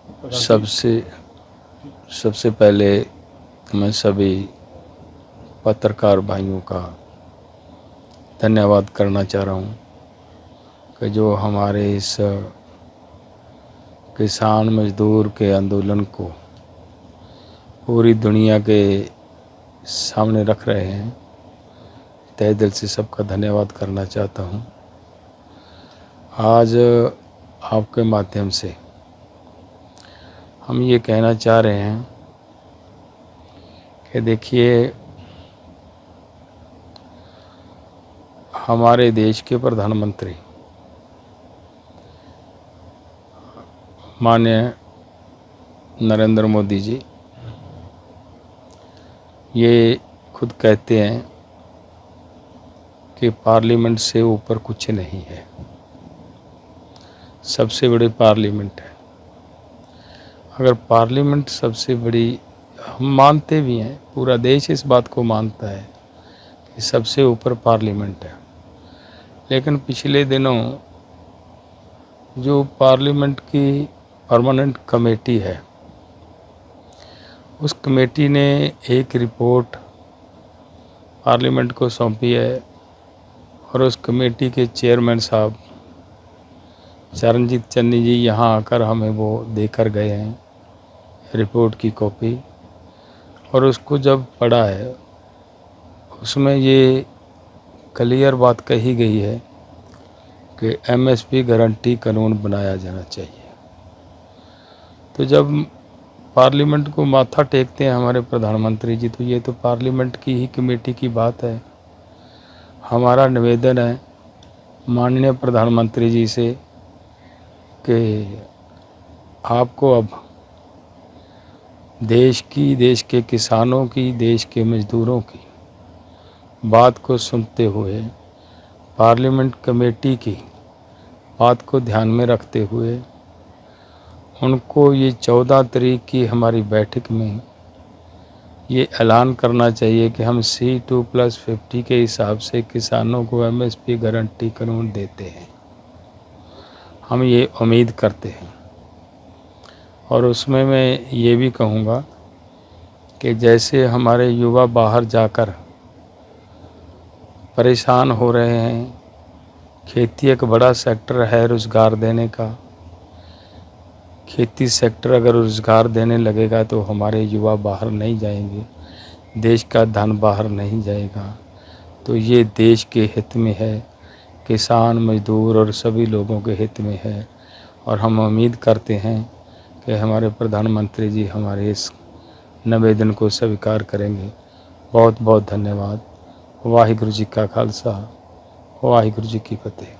सबसे सबसे पहले मैं सभी पत्रकार भाइयों का धन्यवाद करना चाह रहा हूँ कि जो हमारे इस किसान मजदूर के आंदोलन को पूरी दुनिया के सामने रख रहे हैं। तहे दिल से सबका धन्यवाद करना चाहता हूँ। आज आपके माध्यम से हम ये कहना चाह रहे हैं कि देखिए, हमारे देश के प्रधानमंत्री माननीय नरेंद्र मोदी जी ये खुद कहते हैं कि पार्लियामेंट से ऊपर कुछ नहीं है, सबसे बड़ी पार्लियामेंट है। अगर पार्लियामेंट सबसे बड़ी, हम मानते भी हैं, पूरा देश इस बात को मानता है कि सबसे ऊपर पार्लियामेंट है, लेकिन पिछले दिनों जो पार्लियामेंट की परमानेंट कमेटी है, उस कमेटी ने एक रिपोर्ट पार्लियामेंट को सौंपी है और उस कमेटी के चेयरमैन साहब चरणजीत चन्नी जी यहाँ आकर हमें वो देकर गए हैं रिपोर्ट की कॉपी। और उसको जब पढ़ा है, उसमें ये क्लियर बात कही गई है कि एमएसपी गारंटी कानून बनाया जाना चाहिए। तो जब पार्लियामेंट को माथा टेकते हैं हमारे प्रधानमंत्री जी, तो ये तो पार्लियामेंट की ही कमेटी की बात है। हमारा निवेदन है माननीय प्रधानमंत्री जी से कि आपको अब देश के किसानों की, देश के मजदूरों की बात को सुनते हुए, पार्लियामेंट कमेटी की बात को ध्यान में रखते हुए उनको ये 14 तारीख की हमारी बैठक में ये ऐलान करना चाहिए कि हम C2+50 के हिसाब से किसानों को एमएसपी गारंटी कानून देते हैं। हम ये उम्मीद करते हैं। और उसमें मैं ये भी कहूँगा कि जैसे हमारे युवा बाहर जाकर परेशान हो रहे हैं, खेती एक बड़ा सेक्टर है रोज़गार देने का, खेती सेक्टर अगर रोज़गार देने लगेगा तो हमारे युवा बाहर नहीं जाएंगे, देश का धन बाहर नहीं जाएगा। तो ये देश के हित में है, किसान मजदूर और सभी लोगों के हित में है। और हम उम्मीद करते हैं कि हमारे प्रधानमंत्री जी हमारे इस निवेदन को स्वीकार करेंगे। बहुत बहुत धन्यवाद। वाहिगुरु जी का खालसा, वाहिगुरु जी की फतेह।